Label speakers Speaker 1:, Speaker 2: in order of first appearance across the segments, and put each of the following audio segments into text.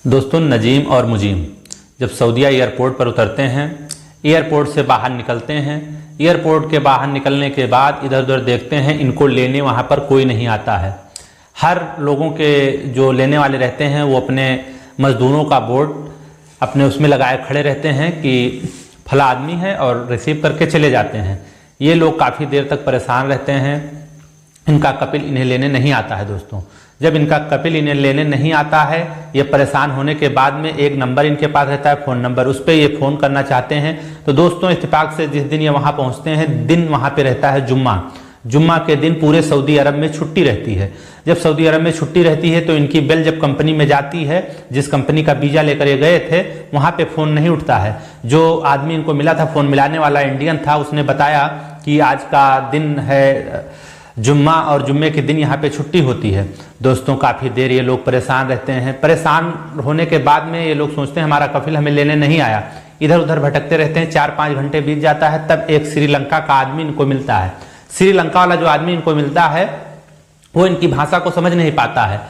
Speaker 1: दोस्तों, नजीम और मुजीम जब सऊदीया एयरपोर्ट पर उतरते हैं, एयरपोर्ट से बाहर निकलते हैं, एयरपोर्ट के बाहर निकलने के बाद इधर उधर देखते हैं, इनको लेने वहाँ पर कोई नहीं आता है। हर लोगों के जो लेने वाले रहते हैं वो अपने मज़दूरों का बोर्ड अपने उसमें लगाए खड़े रहते हैं कि फला आदमी है और रिसीव करके चले जाते हैं। ये लोग काफ़ी देर तक परेशान रहते हैं, इनका कपिल इन्हें लेने नहीं आता है। दोस्तों, जब इनका कपिल इन्हें लेने नहीं आता है, ये परेशान होने के बाद में एक नंबर इनके पास रहता है, फ़ोन नंबर, उस पर ये फ़ोन करना चाहते हैं। तो दोस्तों, इत्तेफाक से जिस दिन ये वहाँ पहुँचते हैं, दिन वहाँ पे रहता है जुम्मा के दिन पूरे सऊदी अरब में छुट्टी रहती है। जब सऊदी अरब में छुट्टी रहती है तो इनकी बेल जब कंपनी में जाती है, जिस कंपनी का वीज़ा लेकर ये गए थे, वहाँ पे फ़ोन नहीं उठता है। जो आदमी इनको मिला था, फ़ोन मिलाने वाला इंडियन था, उसने बताया कि आज का दिन है जुम्मा और जुम्मे के दिन यहाँ पे छुट्टी होती है। दोस्तों, काफ़ी देर ये लोग परेशान रहते हैं। परेशान होने के बाद में ये लोग सोचते हैं हमारा कफिल हमें लेने नहीं आया, इधर उधर भटकते रहते हैं। 4-5 घंटे बीत जाता है, तब एक श्रीलंका का आदमी इनको मिलता है। श्रीलंका वाला जो आदमी इनको मिलता है वो इनकी भाषा को समझ नहीं पाता है।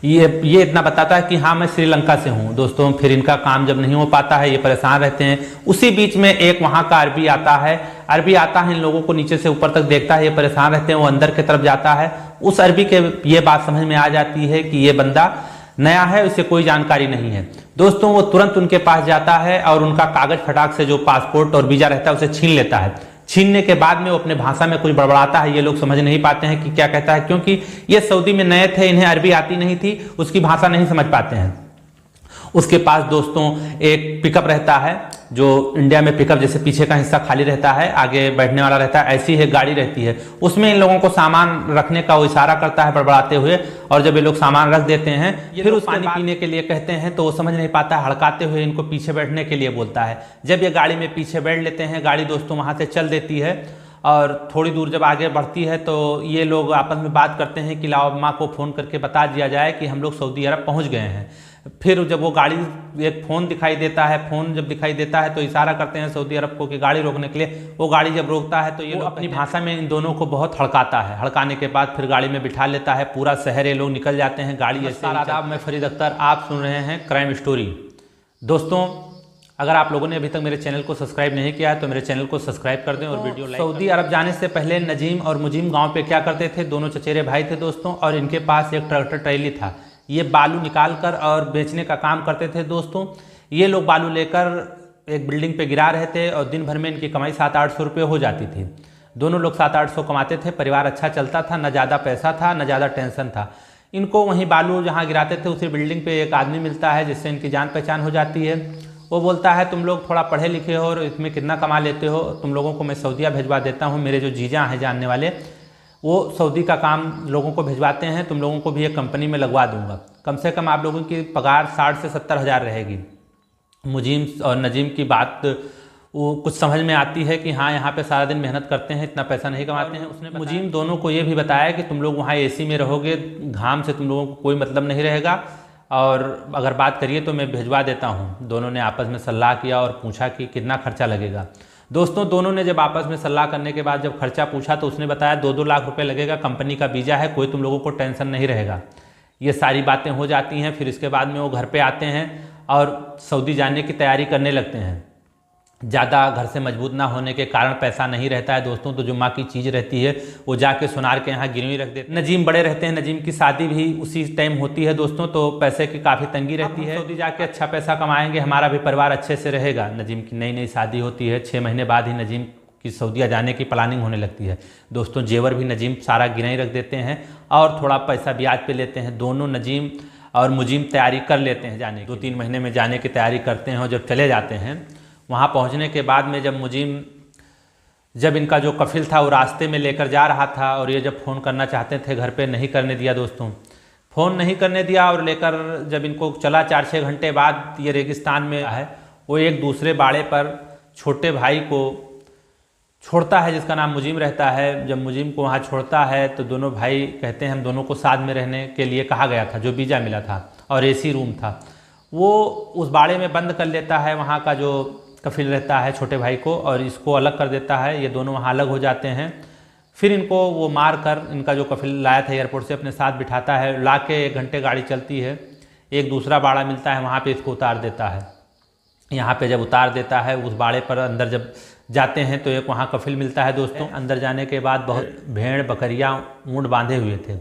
Speaker 1: ये इतना बताता है कि हाँ, मैं श्रीलंका से हूँ। दोस्तों, फिर इनका काम जब नहीं हो पाता है, ये परेशान रहते हैं। उसी बीच में एक वहाँ का अरबी आता है। अरबी आता है, इन लोगों को नीचे से ऊपर तक देखता है, ये परेशान रहते हैं। वो अंदर की तरफ जाता है। उस अरबी के ये बात समझ में आ जाती है कि ये बंदा नया है, उसे कोई जानकारी नहीं है। दोस्तों, वो तुरंत उनके पास जाता है और उनका कागज फटाक से जो पासपोर्ट और वीजा रहता है उसे छीन लेता है। छीनने के बाद में वो अपने भाषा में कुछ बड़बड़ाता है। ये लोग समझ नहीं पाते हैं कि क्या कहता है, क्योंकि ये सऊदी में नए थे, इन्हें अरबी आती नहीं थी, उसकी भाषा नहीं समझ पाते हैं। उसके पास दोस्तों एक पिकअप रहता है, जो इंडिया में पिकअप जैसे पीछे का हिस्सा खाली रहता है, आगे बैठने वाला रहता है, ऐसी है गाड़ी रहती है। उसमें इन लोगों को सामान रखने का वो इशारा करता है बड़बड़ाते हुए, और जब ये लोग सामान रख देते हैं, फिर उस पानी पीने के लिए कहते हैं तो वो समझ नहीं पाता, हड़काते हुए इनको पीछे बैठने के लिए बोलता है। जब ये गाड़ी में पीछे बैठ लेते हैं, गाड़ी दोस्तों वहाँ से चल देती है और थोड़ी दूर जब आगे बढ़ती है तो ये लोग आपस में बात करते हैं कि लाओ अम्मा को फ़ोन करके बता दिया जाए कि हम लोग सऊदी अरब पहुँच गए हैं। फिर जब वो गाड़ी, एक फ़ोन दिखाई देता है, फ़ोन जब दिखाई देता है तो इशारा करते हैं सऊदी अरब को कि गाड़ी रोकने के लिए। वो गाड़ी जब रोकता है तो ये लोग अपनी भाषा में इन दोनों को बहुत हड़काता है। हड़काने के बाद फिर गाड़ी में बिठा लेता है। पूरा शहर ये लोग निकल जाते हैं। गाड़ी ऐसे आदाब, मैं फरीद अख्तर, आप सुन रहे हैं क्राइम स्टोरी। दोस्तों, अगर आप लोगों ने अभी तक मेरे चैनल को सब्सक्राइब नहीं किया है तो मेरे चैनल को सब्सक्राइब कर दें और वीडियो लाइक। सऊदी अरब जाने से पहले नजीम और मुजीम गाँव पे क्या करते थे, दोनों चचेरे भाई थे दोस्तों, और इनके पास एक ट्रैक्टर ट्रैली था। ये बालू निकाल कर और बेचने का काम करते थे दोस्तों। ये लोग बालू लेकर एक बिल्डिंग पे गिरा रहे थे और दिन भर में इनकी कमाई 700-800 रुपये हो जाती थी। दोनों लोग 700-800 कमाते थे, परिवार अच्छा चलता था, न ज़्यादा पैसा था न ज़्यादा टेंशन था। इनको वहीं बालू जहाँ गिराते थे उसी बिल्डिंग पे एक आदमी मिलता है जिससे इनकी जान पहचान हो जाती है। वो बोलता है, तुम लोग थोड़ा पढ़े लिखे हो और इसमें कितना कमा लेते हो, तुम लोगों को मैं सऊदीया भिजवा देता हूँ। मेरे जो जीजा हैं जानने वाले, वो सऊदी का काम लोगों को भिजवाते हैं, तुम लोगों को भी एक कंपनी में लगवा दूंगा। कम से कम आप लोगों की पगार 60 से 70 हज़ार रहेगी। मुजीम और नजीम की बात वो कुछ समझ में आती है कि हाँ, यहाँ पे सारा दिन मेहनत करते हैं, इतना पैसा नहीं कमाते हैं। उसने मुजीम दोनों को ये भी बताया कि तुम लोग वहाँ एसी में रहोगे, घाम से तुम लोगों को कोई मतलब नहीं रहेगा, और अगर बात करिए तो मैं भिजवा देता हूँ। दोनों ने आपस में सलाह किया और पूछा कि कितना खर्चा लगेगा। दोस्तों, दोनों ने जब आपस में सलाह करने के बाद जब खर्चा पूछा तो उसने बताया 2-2 लाख रुपए लगेगा, कंपनी का वीज़ा है, कोई तुम लोगों को टेंशन नहीं रहेगा। ये सारी बातें हो जाती हैं। फिर इसके बाद में वो घर पे आते हैं और सऊदी जाने की तैयारी करने लगते हैं। ज़्यादा घर से मजबूत ना होने के कारण पैसा नहीं रहता है दोस्तों, तो जुम्मा की चीज़ रहती है वो जाके सुनार के यहाँ गिरवी रख देते हैं। नजीम बड़े रहते हैं, नजीम की शादी भी उसी टाइम होती है दोस्तों, तो पैसे की काफ़ी तंगी रहती है। सऊदी जाके अच्छा पैसा कमाएंगे, हमारा भी परिवार अच्छे से रहेगा। नजीम की नई नई शादी होती है, 6 महीने बाद ही नजीम की सऊदीया जाने की प्लानिंग होने लगती है दोस्तों। जेवर भी नजीम सारा गिरवी रख देते हैं और थोड़ा पैसा ब्याज पे लेते हैं। दोनों नजीम और मुजीम तैयारी कर लेते हैं जाने की। 2-3 महीने में जाने की तैयारी करते हैं और जब चले जाते हैं, वहाँ पहुँचने के बाद में जब इनका जो कफिल था वो रास्ते में लेकर जा रहा था, और ये जब फ़ोन करना चाहते थे घर पे, नहीं करने दिया दोस्तों, फ़ोन नहीं करने दिया। और लेकर जब इनको चला 4-6 घंटे बाद ये रेगिस्तान में है, वो एक दूसरे बाड़े पर छोटे भाई को छोड़ता है जिसका नाम मुजीम रहता है। जब मुजीम को वहाँ छोड़ता है तो दोनों भाई कहते हैं हम दोनों को साथ में रहने के लिए कहा गया था, जो वीज़ा मिला था और एसी रूम था, वो उस बाड़े में बंद कर लेता है वहाँ का जो कफिल रहता है छोटे भाई को, और इसको अलग कर देता है। ये दोनों वहाँ अलग हो जाते हैं। फिर इनको वो मार कर इनका जो कफिल लाया था एयरपोर्ट से अपने साथ बिठाता है, ला के 1 घंटे गाड़ी चलती है। एक दूसरा बाड़ा मिलता है, वहाँ पे इसको उतार देता है। यहाँ पे जब उतार देता है, उस बाड़े पर अंदर जब जाते हैं तो एक वहाँ कफिल मिलता है दोस्तों। अंदर जाने के बाद बहुत भेड़ बकरियाँ ऊँट बांधे हुए थे।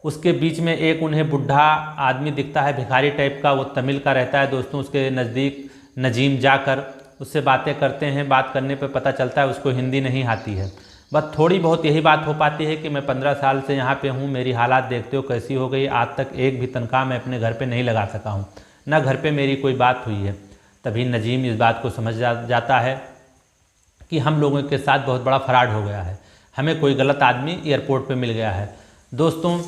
Speaker 1: उसके बीच में एक उन्हें बुढ़ा आदमी दिखता है, भिखारी टाइप का, वो तमिल का रहता है दोस्तों। उसके नज़दीक नजीम जाकर उससे बातें करते हैं। बात करने पे पता चलता है उसको हिंदी नहीं आती है। बस थोड़ी बहुत यही बात हो पाती है कि मैं 15 साल से यहाँ पे हूँ, मेरी हालात देखते हो कैसी हो गई, आज तक एक भी तनख्वाह मैं अपने घर पे नहीं लगा सका हूँ, ना घर पे मेरी कोई बात हुई है। तभी नजीम इस बात को समझ जाता है कि हम लोगों के साथ बहुत बड़ा फ्रॉड हो गया है, हमें कोई गलत आदमी एयरपोर्ट पे मिल गया है दोस्तों।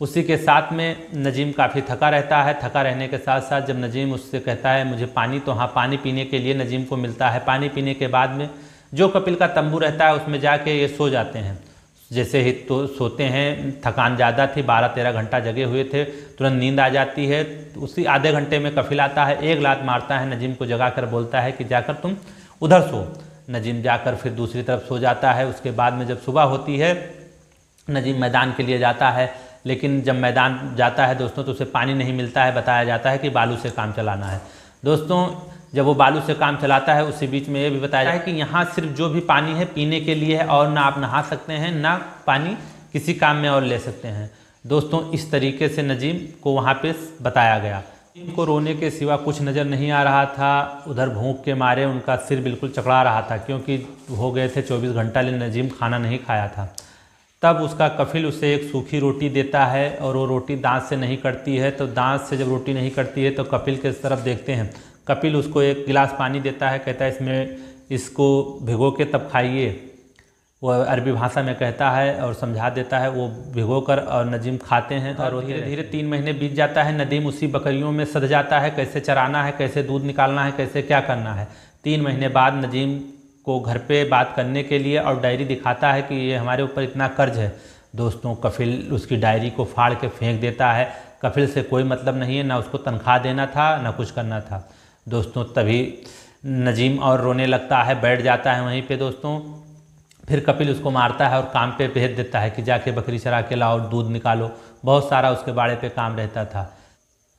Speaker 1: उसी के साथ में नजीम काफ़ी थका रहता है। थका रहने के साथ साथ जब नजीम उससे कहता है मुझे पानी, तो हाँ पानी पीने के लिए नजीम को मिलता है। पानी पीने के बाद में जो कपिल का तंबू रहता है उसमें जाके ये सो जाते हैं। जैसे ही तो सोते हैं, थकान ज़्यादा थी, 12-13 घंटा जगे हुए थे, तुरंत नींद आ जाती है। उसी आधे घंटे में कपिल आता है, एक लात मारता है नजीम को, जगा कर बोलता है कि जाकर तुम उधर सो। नजीम जाकर फिर दूसरी तरफ सो जाता है। उसके बाद में जब सुबह होती है, नजीम मैदान के लिए जाता है, लेकिन जब मैदान जाता है दोस्तों तो उसे पानी नहीं मिलता है। बताया जाता है कि बालू से काम चलाना है दोस्तों। जब वो बालू से काम चलाता है, उसी बीच में ये भी बताया जाता है कि यहाँ सिर्फ जो भी पानी है पीने के लिए है, और ना आप नहा सकते हैं, ना पानी किसी काम में और ले सकते हैं दोस्तों। इस तरीके से नजीम को वहाँ पे बताया गया। इनको रोने के सिवा कुछ नज़र नहीं आ रहा था। उधर भूख के मारे उनका सिर बिल्कुल चकरा रहा था, क्योंकि हो गए थे 24 घंटा ले नजीम खाना नहीं खाया था। तब उसका कफिल उसे एक सूखी रोटी देता है, और वो रोटी दांत से नहीं कटती है। तो दांत से जब रोटी नहीं कटती है तो कपिल के तरफ देखते हैं। कपिल उसको एक गिलास पानी देता है, कहता है इसको भिगो के तब खाइए। वो अरबी भाषा में कहता है और समझा देता है। वो भिगो कर और नजीम खाते हैं, और धीरे धीरे 3 महीने बीत जाता है। नदीम उसी बकरियों में सध जाता है, कैसे चराना है, कैसे दूध निकालना है, कैसे क्या करना है। 3 महीने बाद नजीम को घर पे बात करने के लिए और डायरी दिखाता है कि ये हमारे ऊपर इतना कर्ज है दोस्तों। कफिल उसकी डायरी को फाड़ के फेंक देता है। कफिल से कोई मतलब नहीं है, ना उसको तनख्वाह देना था, ना कुछ करना था दोस्तों। तभी नजीम और रोने लगता है, बैठ जाता है वहीं पे दोस्तों। फिर कपिल उसको मारता है और काम पे भेज देता है कि जाके बकरी चरा के लाओ, दूध निकालो। बहुत सारा उसके बाड़े पे काम रहता था।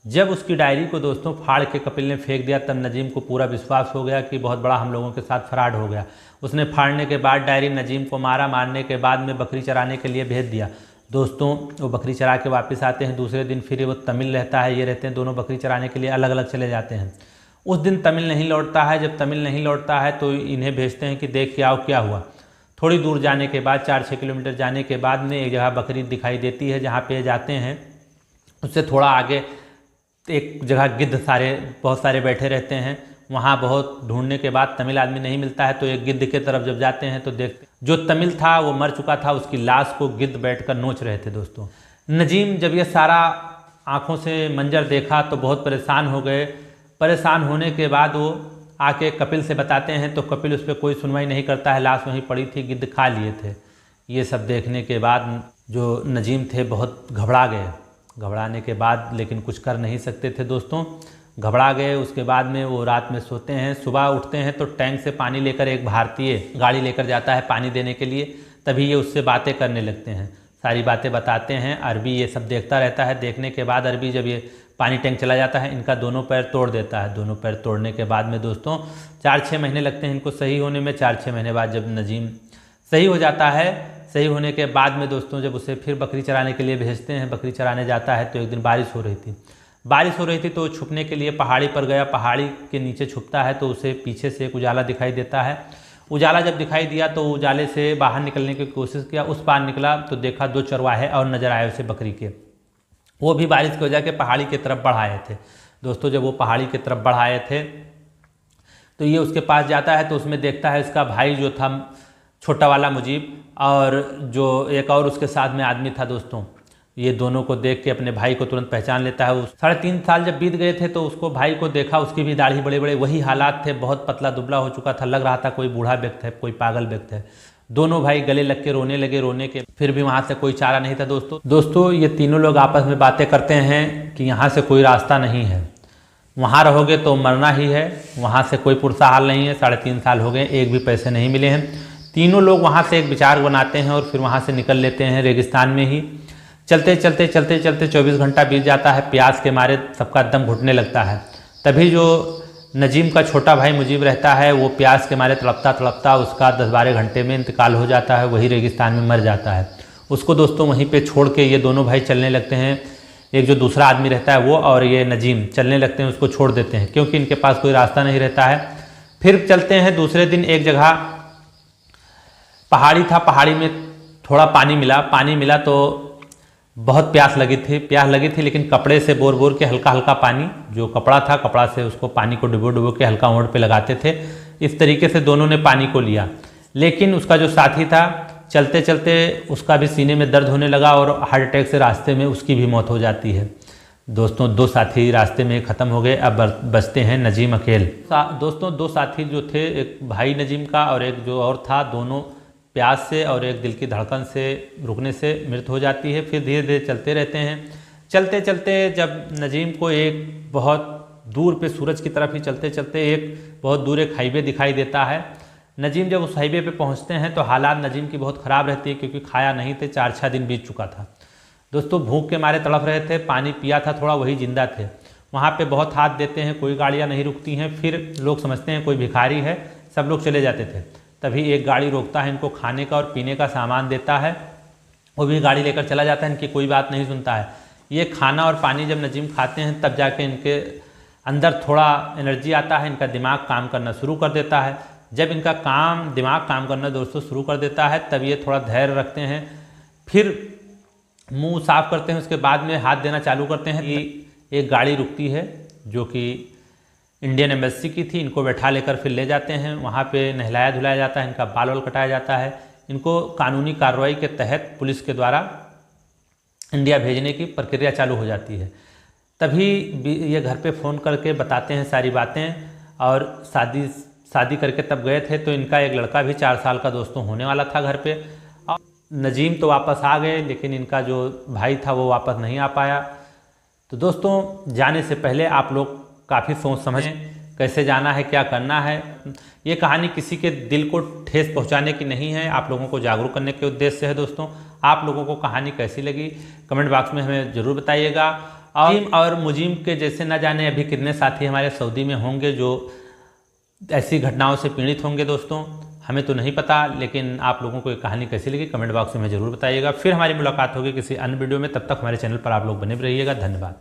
Speaker 1: जब उसकी डायरी को दोस्तों फाड़ के कपिल ने फेंक दिया, तब नजीम को पूरा विश्वास हो गया कि बहुत बड़ा हम लोगों के साथ फ्रॉड हो गया। उसने फाड़ने के बाद डायरी नजीम को मारा। मारने के बाद में बकरी चराने के लिए भेज दिया दोस्तों। वो बकरी चरा के वापस आते हैं। दूसरे दिन फिर वो तमिल रहता है, ये रहते हैं, दोनों बकरी चराने के लिए अलग अलग चले जाते हैं। उस दिन तमिल नहीं लौटता है। जब तमिल नहीं लौटता है तो इन्हें भेजते हैं कि देख के आओ क्या हुआ। थोड़ी दूर जाने के बाद, 4-6 किलोमीटर जाने के बाद में एक जगह बकरी दिखाई देती है, जहाँ पे जाते हैं। उससे थोड़ा आगे एक जगह गिद्ध बहुत सारे बैठे रहते हैं। वहाँ बहुत ढूंढने के बाद तमिल आदमी नहीं मिलता है, तो एक गिद्ध के तरफ जब जाते हैं तो देखते जो तमिल था वो मर चुका था, उसकी लाश को गिद्ध बैठकर नोच रहे थे दोस्तों। नजीम जब ये सारा आँखों से मंजर देखा तो बहुत परेशान हो गए। परेशान होने के बाद वो आके कपिल से बताते हैं, तो कपिल उस पर कोई सुनवाई नहीं करता है। लाश वहीं पड़ी थी, गिद्ध खा लिए थे। ये सब देखने के बाद जो नजीम थे बहुत घबरा गए। घबराने के बाद लेकिन कुछ कर नहीं सकते थे दोस्तों, घबरा गए। उसके बाद में वो रात में सोते हैं। सुबह उठते हैं तो टैंक से पानी लेकर एक भारतीय गाड़ी लेकर जाता है पानी देने के लिए। तभी ये उससे बातें करने लगते हैं, सारी बातें बताते हैं। अरबी ये सब देखता रहता है। देखने के बाद अरबी जब ये पानी टैंक चला जाता है, इनका दोनों पैर तोड़ देता है। दोनों पैर तोड़ने के बाद में दोस्तों 4-6 महीने लगते हैं इनको सही होने में। 4-6 महीने बाद जब नजीम सही हो जाता है, सही होने के बाद में दोस्तों जब उसे फिर बकरी चराने के लिए भेजते हैं, बकरी चराने जाता है तो एक दिन बारिश हो रही थी। तो छुपने के लिए पहाड़ी पर गया। पहाड़ी के नीचे छुपता है तो उसे पीछे से एक उजाला दिखाई देता है। उजाला जब दिखाई दिया तो उजाले से बाहर निकलने की कोशिश किया। उस पार निकला तो देखा 2 चरवाहे और नजर आए उसे बकरी के। वो भी बारिश की वजह के पहाड़ी की तरफ बढ़ आए थे दोस्तों। जब वो पहाड़ी की तरफ बढ़ आए थे तो ये उसके पास जाता है तो उसमें देखता है इसका भाई जो था छोटा वाला मुजीब, और जो एक और उसके साथ में आदमी था दोस्तों। ये दोनों को देख के अपने भाई को तुरंत पहचान लेता है। 3.5 साल जब बीत गए थे तो उसको भाई को देखा, उसकी भी दाढ़ी बड़े बड़े वही हालात थे, बहुत पतला दुबला हो चुका था, लग रहा था कोई बूढ़ा व्यक्ति है, कोई पागल व्यक्ति है। दोनों भाई गले लग के रोने लगे। रोने के फिर भी वहाँ से कोई चारा नहीं था दोस्तों। ये तीनों लोग आपस में बातें करते हैं कि यहाँ से कोई रास्ता नहीं है, वहाँ रहोगे तो मरना ही है, वहाँ से कोई पुरसा हाल नहीं है। 3.5 साल हो गए, एक भी पैसे नहीं मिले हैं। तीनों लोग वहाँ से एक विचार बनाते हैं और फिर वहाँ से निकल लेते हैं रेगिस्तान में ही। चलते चलते चलते चलते 24 घंटा बीत जाता है। प्यास के मारे सबका दम घुटने लगता है। तभी जो नजीम का छोटा भाई मुजीब रहता है, वो प्यास के मारे तड़पता तड़पता उसका 10-12 घंटे में इंतकाल हो जाता है, वही रेगिस्तान में मर जाता है। उसको दोस्तों वहीं पे छोड़ के ये दोनों भाई चलने लगते हैं। एक जो दूसरा आदमी रहता है वो और ये नजीम चलने लगते हैं, उसको छोड़ देते हैं क्योंकि इनके पास कोई रास्ता नहीं रहता है। फिर चलते हैं दूसरे दिन एक जगह पहाड़ी था, पहाड़ी में थोड़ा पानी मिला तो बहुत प्यास लगी थी लेकिन कपड़े से बोर बोर के हल्का हल्का पानी, जो कपड़ा था कपड़ा से उसको पानी को डुबो के हल्का ओंठ पे लगाते थे। इस तरीके से दोनों ने पानी को लिया, लेकिन उसका जो साथी था चलते चलते उसका भी सीने में दर्द होने लगा और हार्ट अटैक से रास्ते में उसकी भी मौत हो जाती है। दोस्तों 2 साथी रास्ते में ख़त्म हो गए, अब बचते हैं नजीम अकेले। दोस्तों 2 साथी जो थे, एक भाई नजीम का और एक जो और था, दोनों प्यास से और एक दिल की धड़कन से रुकने से मृत्यु हो जाती है। फिर धीरे धीरे चलते रहते हैं। चलते चलते जब नजीम को एक बहुत दूर पे सूरज की तरफ ही चलते चलते एक बहुत दूर एक हाईवे दिखाई देता है। नजीम जब उस हाईवे पे पहुंचते हैं तो हालात नजीम की बहुत ख़राब रहती है क्योंकि खाया नहीं थे, 4-6 दिन बीत चुका था। दोस्तों भूख के मारे तड़प रहे थे, पानी पिया था थोड़ा, वही जिंदा थे। वहाँ पे बहुत हाथ देते हैं, कोई गाड़ियाँ नहीं रुकती हैं। फिर लोग समझते हैं कोई भिखारी है, सब लोग चले जाते थे। तभी एक गाड़ी रोकता है, इनको खाने का और पीने का सामान देता है, वो भी गाड़ी लेकर चला जाता है, इनकी कोई बात नहीं सुनता है। ये खाना और पानी जब नजीम खाते हैं तब जाके इनके अंदर थोड़ा एनर्जी आता है, इनका दिमाग काम करना शुरू कर देता है। जब इनका दिमाग काम करना दोस्तों शुरू कर देता है तब ये थोड़ा धैर्य रखते हैं, फिर मुंह साफ करते हैं, उसके बाद में हाथ देना चालू करते हैं। एक गाड़ी रुकती है जो कि इंडियन एम्बेसी की थी, इनको बैठा लेकर फिर ले जाते हैं। वहाँ पे नहलाया धुलाया जाता है, इनका बाल वाल कटाया जाता है। इनको कानूनी कार्रवाई के तहत पुलिस के द्वारा इंडिया भेजने की प्रक्रिया चालू हो जाती है। तभी ये घर पे फ़ोन करके बताते हैं सारी बातें, और शादी करके तब गए थे तो इनका एक लड़का भी 4 साल का दोस्तों होने वाला था घर पे। नजीम तो वापस आ गए लेकिन इनका जो भाई था वो वापस नहीं आ पाया। तो दोस्तों जाने से पहले आप लोग काफ़ी सोच समझ कैसे जाना है, क्या करना है। ये कहानी किसी के दिल को ठेस पहुंचाने की नहीं है, आप लोगों को जागरूक करने के उद्देश्य से है। दोस्तों आप लोगों को कहानी कैसी लगी कमेंट बॉक्स में हमें ज़रूर बताइएगा। और मुजीम के जैसे न जाने अभी कितने साथी हमारे सऊदी में होंगे जो ऐसी घटनाओं से पीड़ित होंगे। दोस्तों हमें तो नहीं पता, लेकिन आप लोगों को ये कहानी कैसी लगी कमेंट बॉक्स में हमें ज़रूर बताइएगा। फिर हमारी मुलाकात होगी किसी अन्य वीडियो में, तब तक हमारे चैनल पर आप लोग बने रहिएगा। धन्यवाद।